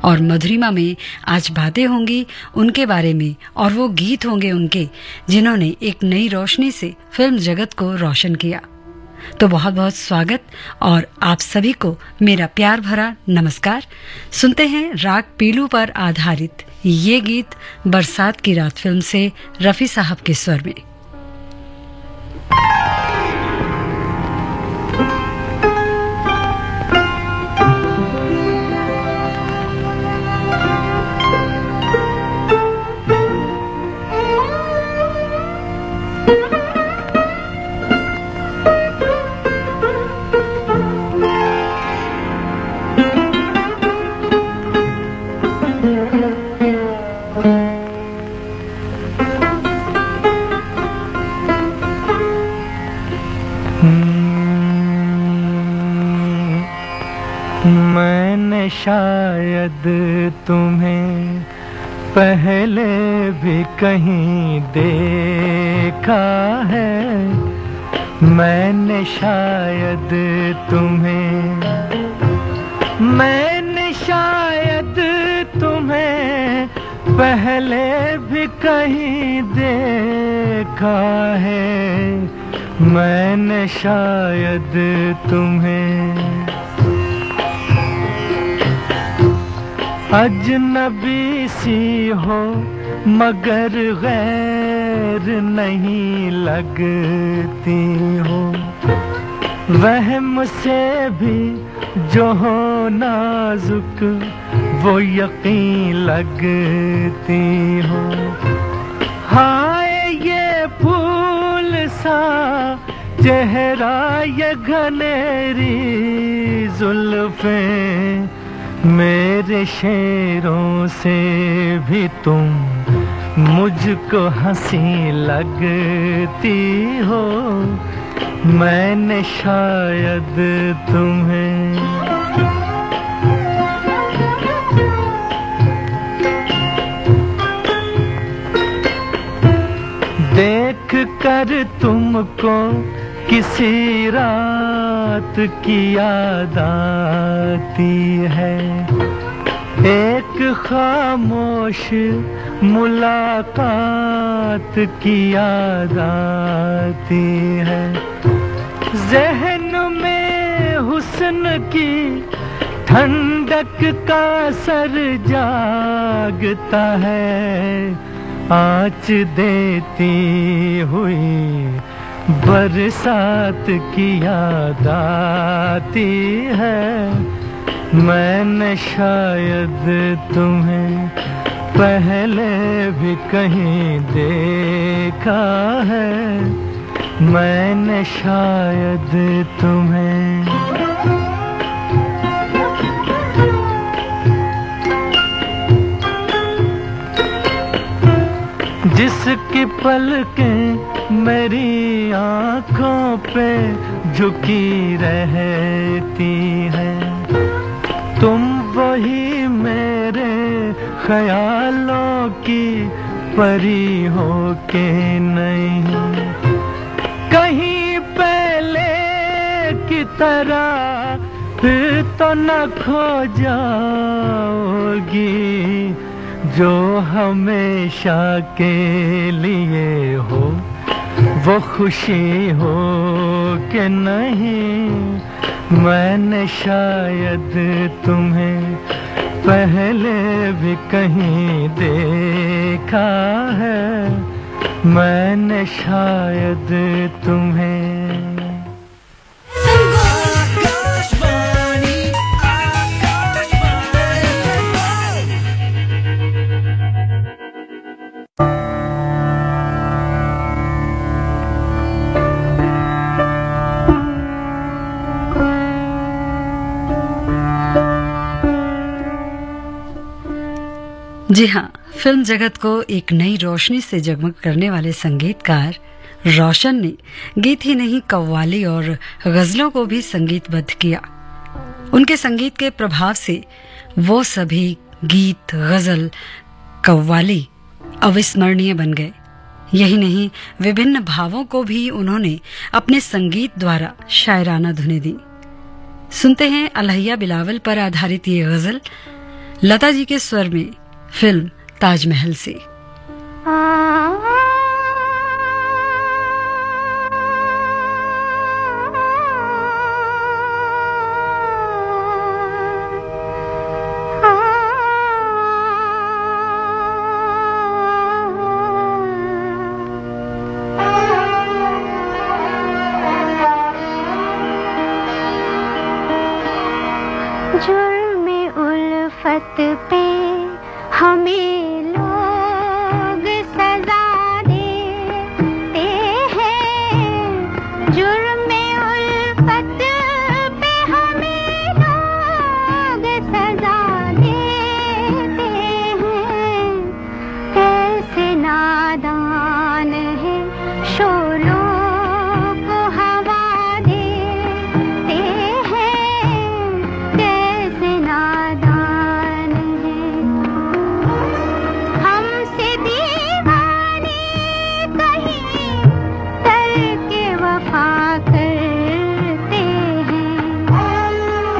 और मधुरिमा में आज बातें होंगी उनके बारे में और वो गीत होंगे उनके जिन्होंने एक नई रोशनी से फिल्म जगत को रोशन किया। तो बहुत बहुत स्वागत और आप सभी को मेरा प्यार भरा नमस्कार। सुनते हैं राग पीलू पर आधारित ये गीत बरसात की रात फिल्म से रफी साहब के स्वर में। मैंने शायद तुम्हें पहले भी कहीं देखा है, मैंने शायद तुम्हें पहले भी कहीं देखा है, मैंने शायद तुम्हें अजनबी सी हो मगर गैर नहीं लगती हो, वहम से भी जो हो नाजुक वो यकीन लगती हो। हाय ये फूल सा चेहरा ये घनेरी जुल्फें, मेरे शेरों से भी तुम मुझको हंसी लगती हो, मैंने शायद तुम्हें देख कर तुमको किसी रात की याद आती है, एक खामोश मुलाकात की याद आती है, ज़हन में हुस्न की ठंडक का असर जागता है, आँच देती हुई बरसात की याद आती है, मैंने शायद तुम्हें पहले भी कहीं देखा है, मैंने शायद तुम्हें जिसकी पलकें मेरी आँखों पे झुकी रहती है, तुम वही मेरे ख्यालों की परी हो के नहीं, कहीं पहले की तरह फिर तो न खो जाओगी, जो हमेशा के लिए हो वो खुशी हो कि नहीं, मैंने शायद तुम्हें पहले भी कहीं देखा है, मैंने शायद तुम्हें जी हाँ, फिल्म जगत को एक नई रोशनी से जगमग करने वाले संगीतकार रोशन ने गीत ही नहीं कव्वाली और गजलों को भी संगीतबद्ध किया। उनके संगीत के प्रभाव से वो सभी गीत, गजल, कव्वाली अविस्मरणीय बन गए। यही नहीं, विभिन्न भावों को भी उन्होंने अपने संगीत द्वारा शायराना धुनें दी। सुनते हैं अलहिया बिलावल पर आधारित ये गजल लता जी के स्वर में फिल्म ताजमहल से। जुर्मे उल्फत पे हमें लोग सजा देते हैं। जुर्मे उल्फत पे हमें लोग सजा देते हैं। कैसे नादान है शोलों को हवा देते हैं। कैसे नादान है हमसे दीवाने कहीं तरके वफा करते हैं।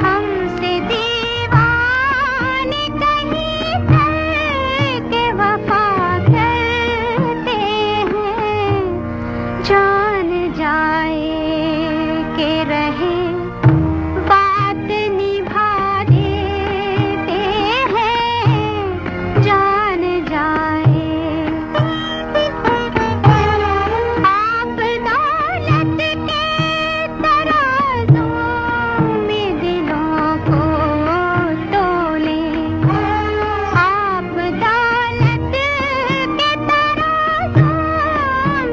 हमसे दीवाने कहीं तरके वफा करते हैं। जान जाए के रहे बात निभा देते हैं। जान जाए आप दौलत के तराजों में दिलों को तोले। आप दौलत के तराजों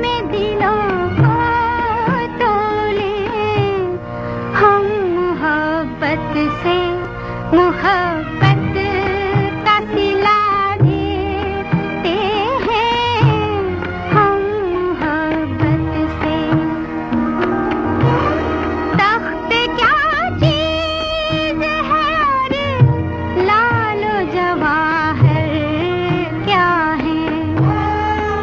में दिलों को तोले। हम मोहब्बत से मोहब्बत का सिला देते हैं। हम मोहब्बत से तख्त क्या चीज है और लालो जवाहर क्या है।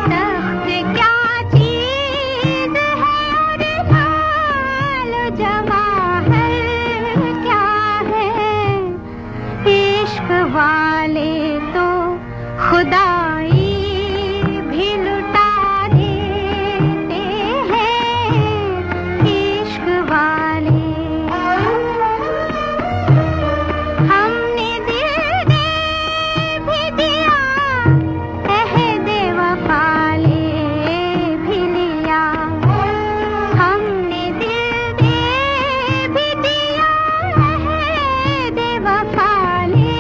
तख्त क्या चीज है और लालो जवाहर क्या है। इश्क वाले तो खुदाई भी लुटा देते हैं। इश्क वाले हमने दिल दे भी दिया, अहद वफा ले भी लिया। हमने दिल दे भी दिया, अहद वफा ले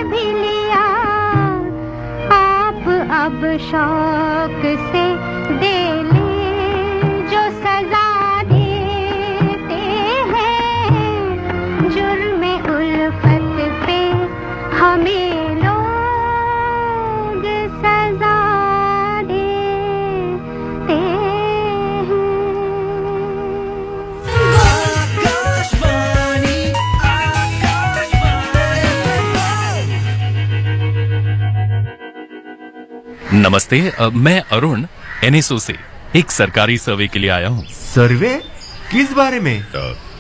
भी लिया। आप अब शौक से दे ले जो सजा देते हैं। जुर्मे उल्फत पे हमें लोग सजा देते हैं। नमस्ते, मैं अरुण एनएसओ से एक सरकारी सर्वे के लिए आया हूँ। सर्वे किस बारे में?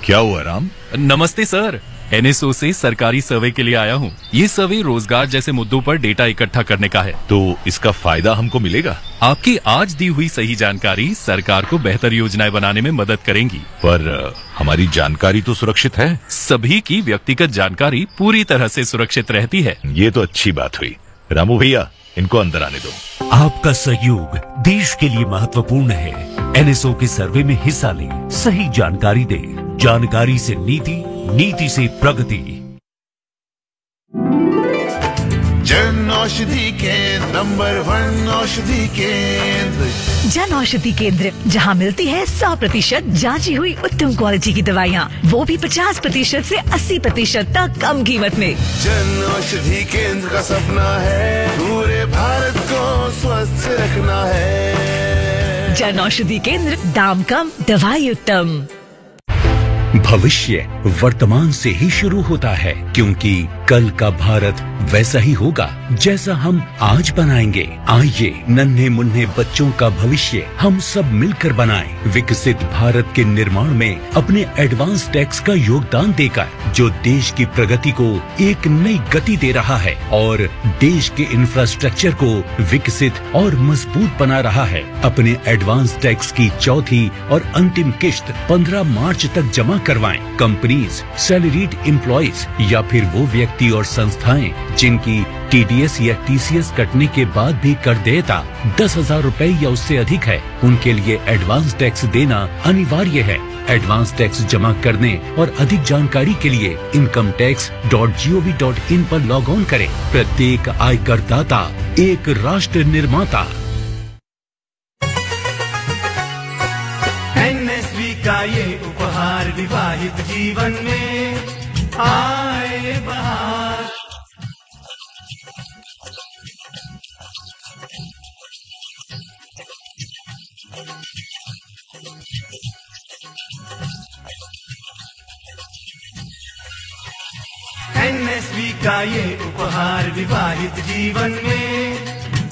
क्या हुआ राम? नमस्ते सर, एनएसओ से सरकारी सर्वे के लिए आया हूँ। ये सर्वे रोजगार जैसे मुद्दों पर डेटा इकट्ठा करने का है। तो इसका फायदा हमको मिलेगा? आपकी आज दी हुई सही जानकारी सरकार को बेहतर योजनाएं बनाने में मदद करेंगी। पर हमारी जानकारी तो सुरक्षित है। सभी की व्यक्तिगत जानकारी पूरी तरह से सुरक्षित रहती है। ये तो अच्छी बात हुई। रामू भैया, इनको अंदर आने दो। आपका सहयोग देश के लिए महत्वपूर्ण है। एनएसओ के सर्वे में हिस्सा लें, सही जानकारी दें। जानकारी से नीति, नीति से प्रगति। जन औषधि केंद्र नंबर 1 औषधि केंद्र। जन औषधि केंद्र, जहां मिलती है 100% जांची हुई उत्तम क्वालिटी की दवाइयाँ, वो भी 50% से 80% तक कम कीमत में। जन औषधि केंद्र का सपना है पूरे भारत को स्वस्थ रखना है। जन औषधि केंद्र, दाम कम, दवाई उत्तम। भविष्य वर्तमान से ही शुरू होता है, क्योंकि कल का भारत वैसा ही होगा जैसा हम आज बनाएंगे। आइए नन्हे मुन्ने बच्चों का भविष्य हम सब मिलकर बनाएं। विकसित भारत के निर्माण में अपने एडवांस टैक्स का योगदान देकर जो देश की प्रगति को एक नई गति दे रहा है और देश के इंफ्रास्ट्रक्चर को विकसित और मजबूत बना रहा है। अपने एडवांस टैक्स की चौथी और अंतिम किश्त 15 मार्च तक जमा करवाएं। कंपनीज, सैलरीड एम्प्लॉइज या फिर वो व्यक्ति और संस्थाएं जिनकी TDS या TCS कटने के बाद भी कर देयता 10,000 रूपए या उससे अधिक है, उनके लिए एडवांस टैक्स देना अनिवार्य है। एडवांस टैक्स जमा करने और अधिक जानकारी के लिए incometax.gov.in पर लॉग ऑन करें। प्रत्येक आयकर दाता एक राष्ट्र निर्माता। NSV का ये उपहार विवाहित जीवन में आए बहार। NSV का ये उपहार विवाहित जीवन में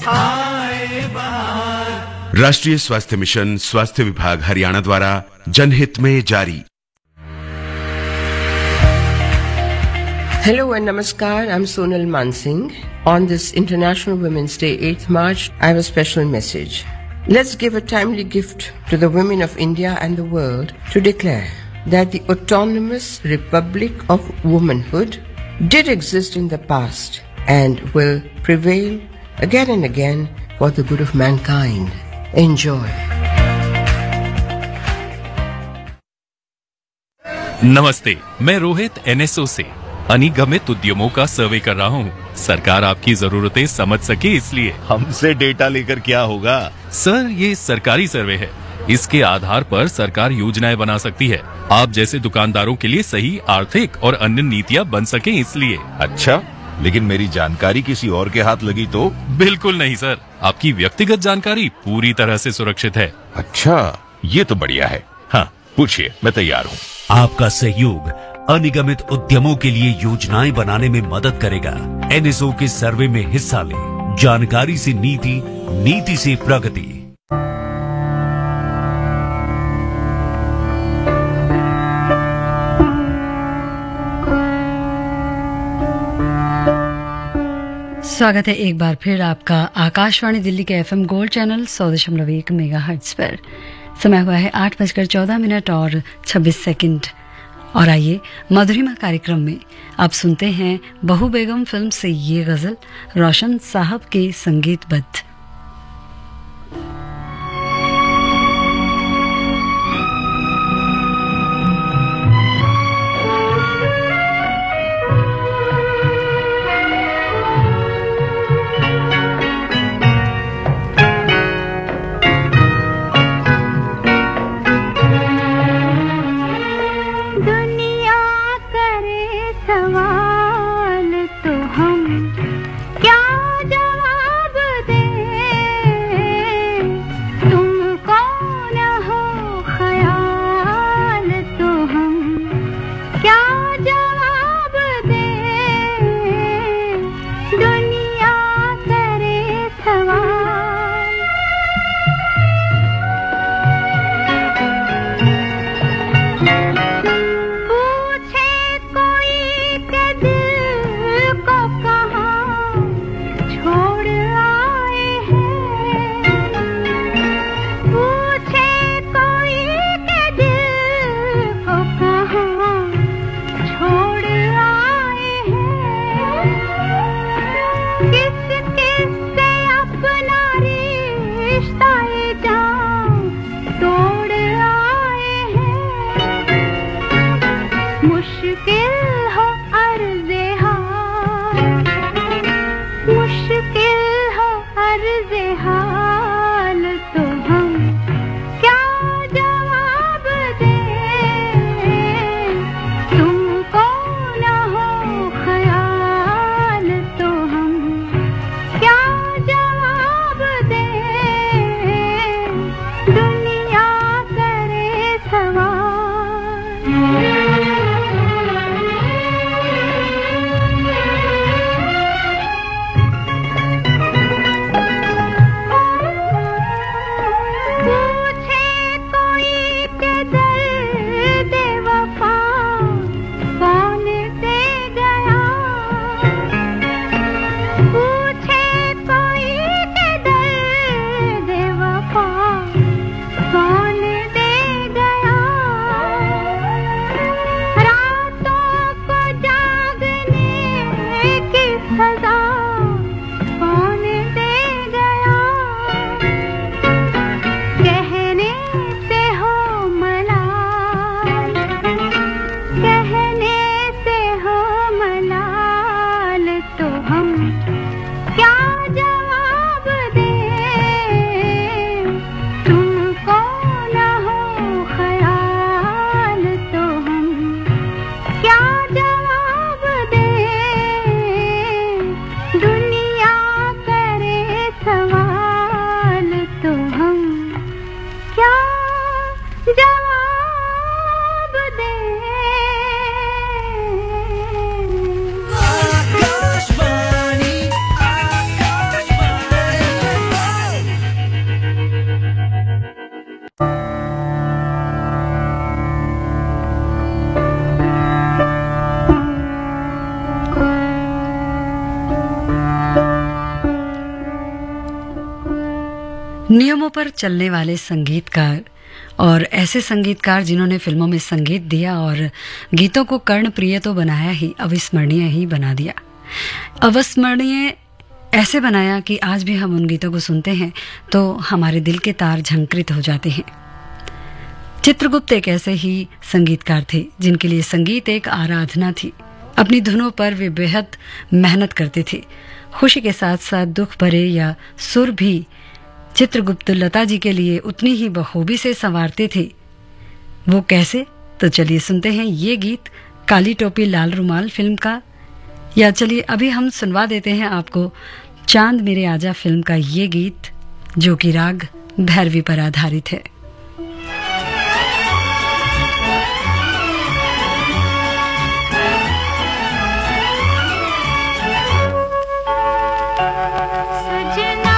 आए बहार। राष्ट्रीय स्वास्थ्य मिशन, स्वास्थ्य विभाग हरियाणा द्वारा जनहित में जारी। Hello and Namaskar, I'm Sonal Mansingh. On this International Women's Day, 8th March, I have a special message. Let's give a timely gift to the women of India and the world to declare that the autonomous Republic of Womanhood did exist in the past and will prevail again and again for the good of mankind. Enjoy. नमस्ते, मैं Rohit NSO से अनिगमित उद्यमों का सर्वे कर रहा हूँ। सरकार आपकी जरूरतें समझ सके इसलिए। हमसे डेटा लेकर क्या होगा? सर, ये सरकारी सर्वे है। इसके आधार पर सरकार योजनाएं बना सकती है। आप जैसे दुकानदारों के लिए सही आर्थिक और अन्य नीतियाँ बन सके इसलिए। अच्छा, लेकिन मेरी जानकारी किसी और के हाथ लगी तो? बिल्कुल नहीं सर, आपकी व्यक्तिगत जानकारी पूरी तरह से सुरक्षित है। अच्छा, ये तो बढ़िया है। हाँ, पूछिए, मैं तैयार हूँ। आपका सहयोग अनिगमित उद्यमों के लिए योजनाएं बनाने में मदद करेगा। NSO के सर्वे में हिस्सा लें। जानकारी से नीति, नीति से प्रगति। स्वागत है एक बार फिर आपका आकाशवाणी दिल्ली के FM गोल्ड चैनल 100.1 मेगाहर्ट्ज पर। समय हुआ है 8:14 और 26 सेकंड। और आइए मधुरिमा कार्यक्रम में आप सुनते हैं बहू बेगम फिल्म से ये गजल रोशन साहब के संगीतबद्ध। पूछे कोई के दिल को कहाँ सजा कौन दे गया, कहने से हो मलाल, कहने से हो मलाल, तो हम क्या जवाब दें, तुमको न हो ख्याल, तो हम क्या जवाब दें, दुनिया करे सवाल, तो हम क्या जवाब दें। आकाशवाणी नियमों पर चलने वाले संगीतकार और ऐसे संगीतकार जिन्होंने फिल्मों में संगीत दिया और गीतों को कर्णप्रिय तो बनाया ही, अविस्मरणीय ही बना दिया। अविस्मरणीय ऐसे बनाया कि आज भी हम उन गीतों को सुनते हैं तो हमारे दिल के तार झंकृत हो जाते हैं। चित्रगुप्त एक ऐसे ही संगीतकार थे जिनके लिए संगीत एक आराधना थी। अपनी धुनों पर वे बेहद मेहनत करते थे। खुशी के साथ साथ दुख भरे या सुर भी चित्रगुप्त लता जी के लिए उतनी ही बखूबी से संवारते थे। वो कैसे? तो चलिए सुनते हैं ये गीत काली टोपी लाल रुमाल फिल्म का, या चलिए अभी हम सुनवा देते हैं आपको चांद मेरे आजा फिल्म का ये गीत जो कि राग भैरवी पर आधारित है। सजना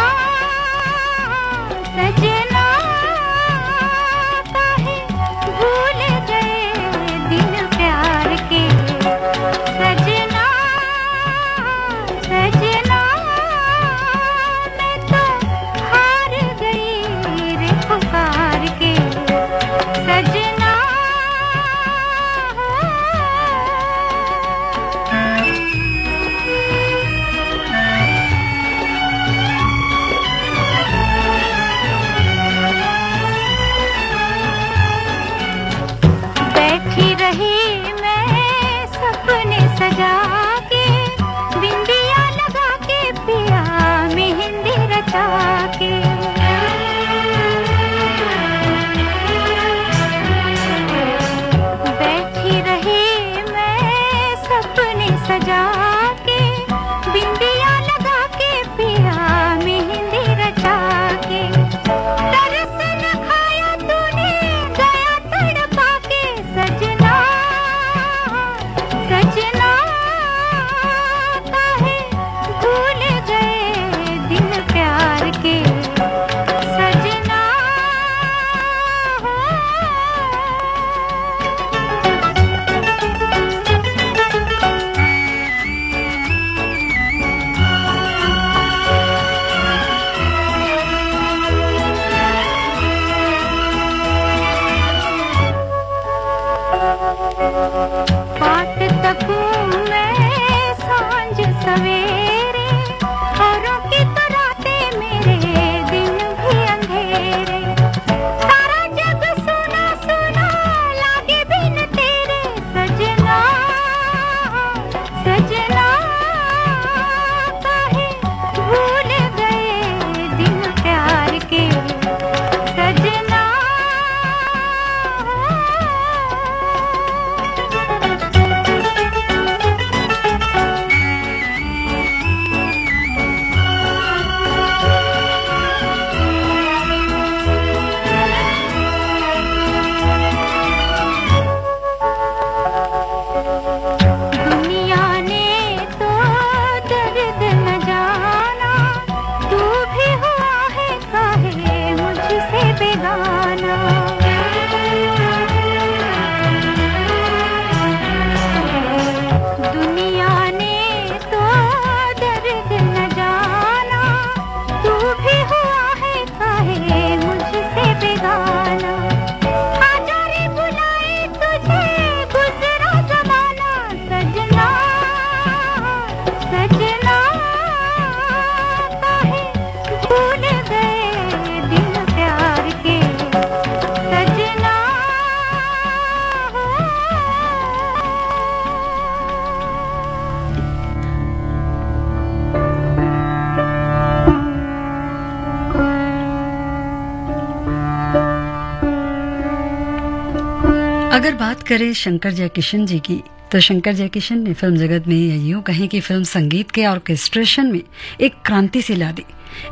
अगर बात करें शंकर जयकिशन जी की, तो शंकर जयकिशन ने फिल्म जगत में, या यूं कहें कि फिल्म संगीत के ऑर्केस्ट्रेशन में एक क्रांति सी ला दी।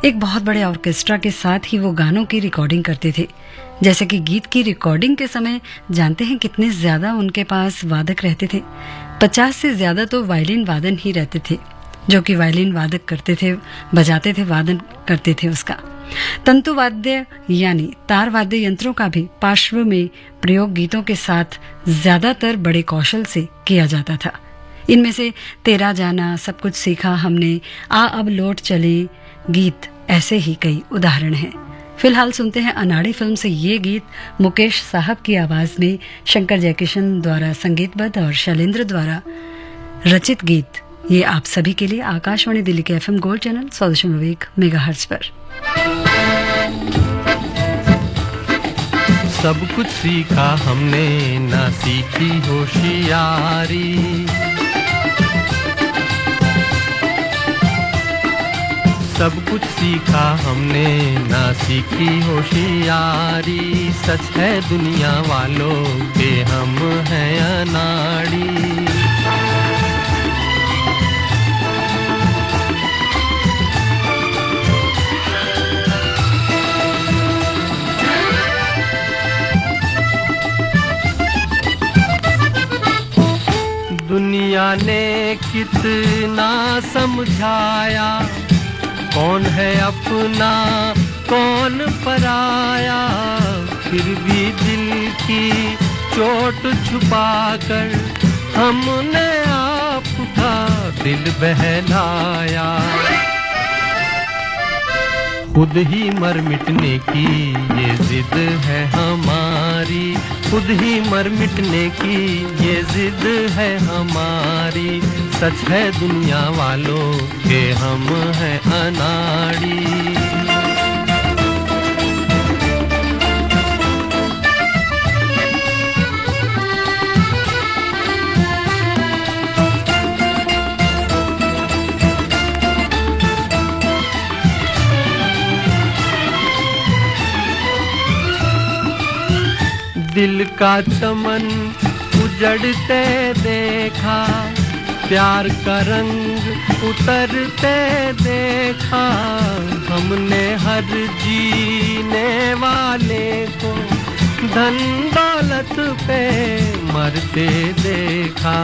एक बहुत बड़े ऑर्केस्ट्रा के साथ ही वो गानों की रिकॉर्डिंग करते थे। जैसे कि गीत की रिकॉर्डिंग के समय जानते हैं कितने ज्यादा उनके पास वादक रहते थे। 50 से ज्यादा तो वायलिन वादन ही रहते थे, जो कि वायलिन वादक करते थे, बजाते थे, वादन करते थे उसका। तंतु वाद्य यानी तार वाद्य यंत्रों का भी पार्श्व में प्रयोग गीतों के साथ ज्यादातर बड़े कौशल से किया जाता था। इनमें से तेरा जाना, सब कुछ सीखा हमने, आ अब लौट चले गीत ऐसे ही कई उदाहरण हैं। फिलहाल सुनते हैं अनाड़ी फिल्म से ये गीत मुकेश साहब की आवाज में, शंकर जयकिशन द्वारा संगीतबद्ध और शैलेंद्र द्वारा रचित गीत। ये आप सभी के लिए आकाशवाणी दिल्ली के FM गोल्ड चैनल 100.1 मेगाहर्ट्ज पर। सब कुछ सीखा हमने, ना सीखी होशियारी। सब कुछ सीखा हमने, ना सीखी होशियारी। सच है दुनिया वालों के हम हैं अनाड़ी। दुनिया ने कितना समझाया, कौन है अपना कौन पराया। फिर भी दिल की चोट छुपाकर हमने आपका दिल बहलाया। खुद ही मर मिटने की ये जिद है हमारी। खुद ही मर मिटने की ये जिद है हमारी। सच है दुनिया वालों के हम हैं अनाड़ी। दिल का चमन उजड़ते देखा, प्यार का रंग उतरते देखा। हमने हर जीने वाले को धन दौलत पे मरते देखा।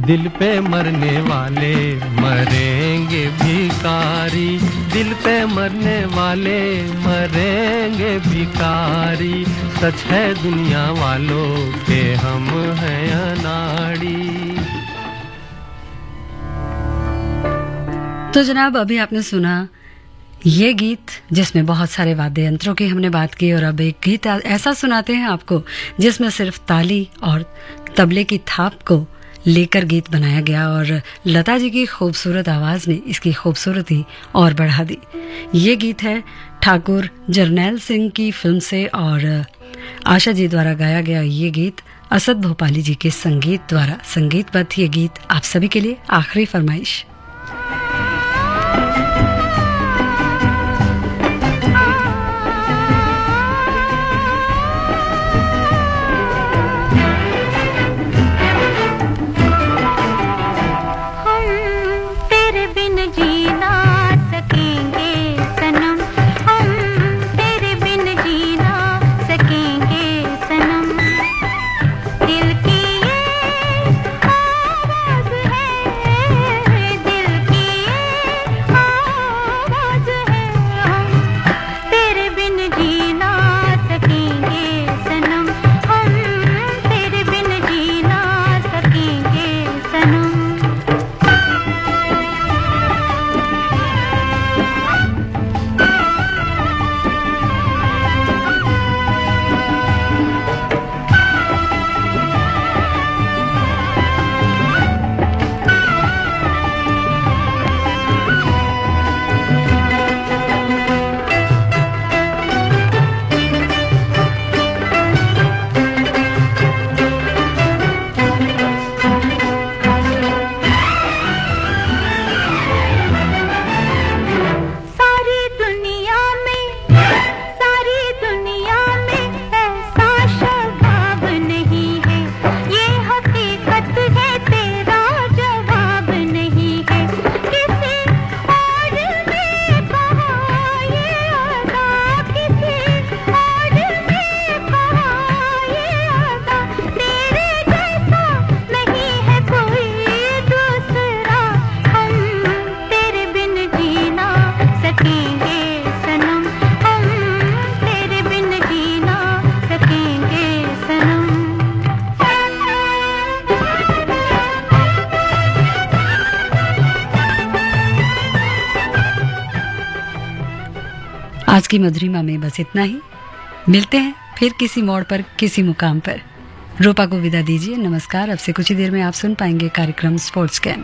दिल पे मरने वाले मरेंगे भिखारी। दिल पे मरने वाले मरेंगे भिखारी। सच है दुनिया वालों के हम हैं अनाड़ी। तो जनाब, अभी आपने सुना ये गीत जिसमें बहुत सारे वाद्य यंत्रों की हमने बात की, और अब एक गीत ऐसा सुनाते हैं आपको जिसमें सिर्फ ताली और तबले की थाप को लेकर गीत बनाया गया, और लता जी की खूबसूरत आवाज ने इसकी खूबसूरती और बढ़ा दी। ये गीत है ठाकुर जरनैल सिंह की फिल्म से, और आशा जी द्वारा गाया गया ये गीत असद भोपाली जी के संगीत द्वारा संगीतबद्ध ये गीत आप सभी के लिए आखिरी फरमाइश। दिल की ये आवाज़ है आज की मधुरिमा में बस इतना ही। मिलते हैं फिर किसी मोड़ पर, किसी मुकाम पर। रूपा को विदा दीजिए, नमस्कार। अब से कुछ ही देर में आप सुन पाएंगे कार्यक्रम स्पोर्ट्स कैन।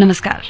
नमस्कार।